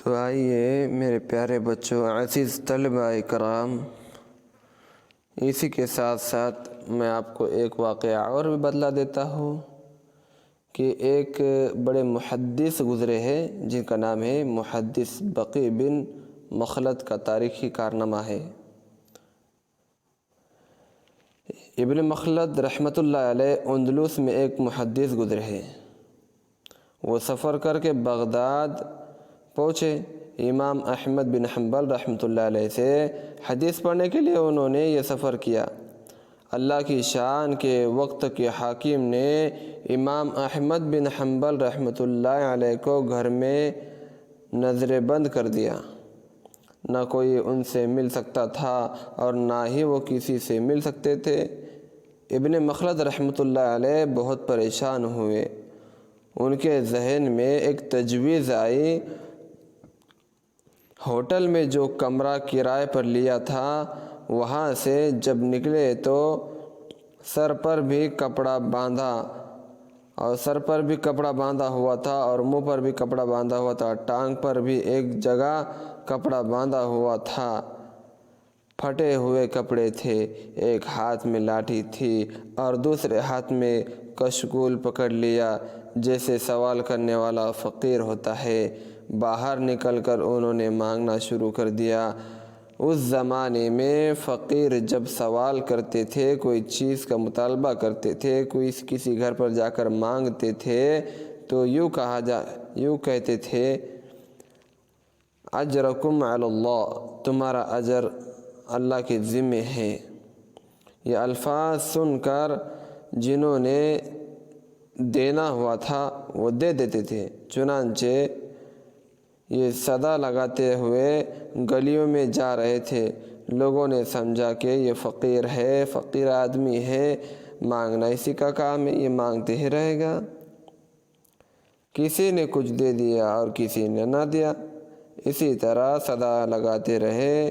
تو آئیے میرے پیارے بچوں، عزیز طلباء کرام، اسی کے ساتھ ساتھ میں آپ کو ایک واقعہ اور بھی بتلا دیتا ہوں کہ ایک بڑے محدث گزرے ہیں جن کا نام ہے محدث بقی بن مخلد کا تاریخی کارنامہ ہے۔ ابن مخلد رحمۃ اللہ علیہ اندلس میں ایک محدث گزرے ہیں۔ وہ سفر کر کے بغداد پہنچے۔ امام احمد بن حنبل رحمۃ اللہ علیہ سے حدیث پڑھنے کے لیے انہوں نے یہ سفر کیا۔ اللہ کی شان کے وقت کے حاکم نے امام احمد بن حنبل رحمۃ اللہ علیہ کو گھر میں نظر بند کر دیا۔ نہ کوئی ان سے مل سکتا تھا اور نہ ہی وہ کسی سے مل سکتے تھے۔ ابن مخلد رحمۃ اللہ علیہ بہت پریشان ہوئے۔ ان کے ذہن میں ایک تجویز آئی، ہوٹل میں جو کمرہ کرائے پر لیا تھا وہاں سے جب نکلے تو سر پر بھی کپڑا باندھا ہوا تھا اور منہ پر بھی کپڑا باندھا ہوا تھا، ٹانگ پر بھی ایک جگہ کپڑا باندھا ہوا تھا۔ پھٹے ہوئے کپڑے تھے، ایک ہاتھ میں لاٹھی تھی اور دوسرے ہاتھ میں کشکول پکڑ لیا جیسے سوال کرنے والا فقیر ہوتا ہے۔ باہر نکل کر انہوں نے مانگنا شروع کر دیا۔ اس زمانے میں فقیر جب سوال کرتے تھے، کوئی چیز کا مطالبہ کرتے تھے، کسی گھر پر جا کر مانگتے تھے تو یوں کہتے تھے، اجرکم علی اللہ، تمہارا اجر اللہ کے ذمہ ہے۔ یہ الفاظ سن کر جنہوں نے دینا ہوا تھا وہ دے دیتے تھے۔ چنانچہ یہ صدا لگاتے ہوئے گلیوں میں جا رہے تھے۔ لوگوں نے سمجھا کہ یہ فقیر ہے، فقیر آدمی ہے، مانگنا اسی کا کام ہے، یہ مانگتے ہی رہے گا۔ کسی نے کچھ دے دیا اور کسی نے نہ دیا، اسی طرح صدا لگاتے رہے۔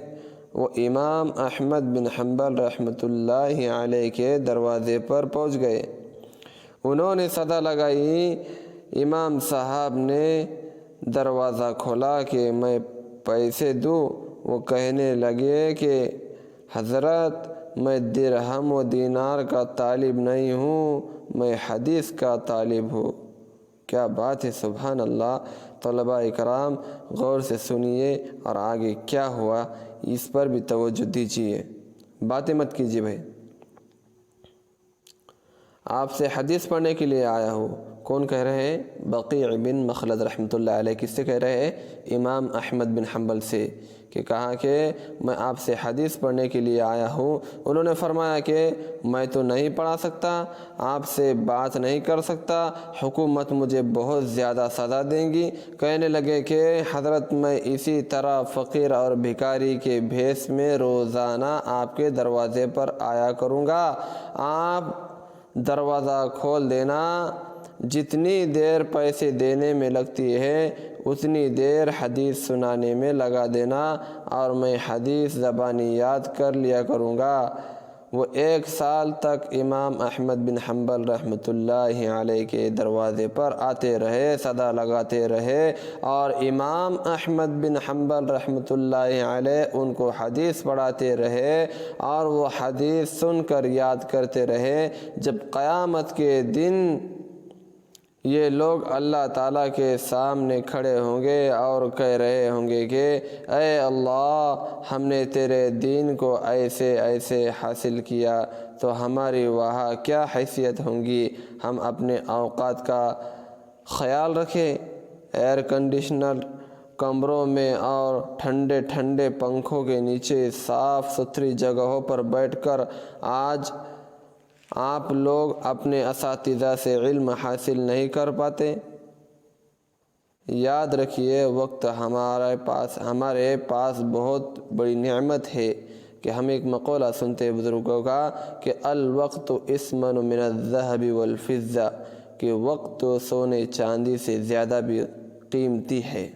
وہ امام احمد بن حنبل رحمۃ اللہ علیہ کے دروازے پر پہنچ گئے۔ انہوں نے صدا لگائی۔ امام صاحب نے دروازہ کھولا کہ میں پیسے دوں۔ وہ کہنے لگے کہ حضرت، میں درہم و دینار کا طالب نہیں ہوں، میں حدیث کا طالب ہوں۔ کیا بات ہے، سبحان اللہ۔ طلباء کرام غور سے سنیے اور آگے کیا ہوا اس پر بھی توجہ دیجیے، باتیں مت کیجیے بھائی۔ آپ سے حدیث پڑھنے کے لیے آیا ہوں۔ کون کہہ رہے ہیں؟ بقی بن مخلد رحمۃ اللہ علیہ۔ کس سے کہہ رہے ہیں؟ امام احمد بن حنبل سے، کہ کہا کہ میں آپ سے حدیث پڑھنے کے لیے آیا ہوں۔ انہوں نے فرمایا کہ میں تو نہیں پڑھا سکتا، آپ سے بات نہیں کر سکتا، حکومت مجھے بہت زیادہ سزا دیں گی۔ کہنے لگے کہ حضرت، میں اسی طرح فقیر اور بھکاری کے بھیس میں روزانہ آپ کے دروازے پر آیا کروں گا۔ آپ دروازہ کھول دینا، جتنی دیر پیسے دینے میں لگتی ہے اتنی دیر حدیث سنانے میں لگا دینا اور میں حدیث زبانی یاد کر لیا کروں گا۔ وہ 1 سال تک امام احمد بن حنبل رحمۃ اللہ علیہ کے دروازے پر آتے رہے، صدا لگاتے رہے اور امام احمد بن حنبل رحمۃ اللہ علیہ ان کو حدیث پڑھاتے رہے اور وہ حدیث سن کر یاد کرتے رہے۔ جب قیامت کے دن یہ لوگ اللہ تعالیٰ کے سامنے کھڑے ہوں گے اور کہہ رہے ہوں گے کہ اے اللہ، ہم نے تیرے دین کو ایسے ایسے حاصل کیا تو ہماری وہاں کیا حیثیت ہوں گی۔ ہم اپنے اوقات کا خیال رکھیں، ایئر کنڈیشنر کمروں میں اور ٹھنڈے ٹھنڈے پنکھوں کے نیچے صاف ستھری جگہوں پر بیٹھ کر آج آپ لوگ اپنے اساتذہ سے علم حاصل نہیں کر پاتے۔ یاد رکھیے، وقت ہمارے پاس بہت بڑی نعمت ہے کہ ہم ایک مقولہ سنتے ہیں بزرگوں کا کہ الوقت اثمن من الذهب والفضة، کہ وقت سونے چاندی سے زیادہ بھی قیمتی ہے۔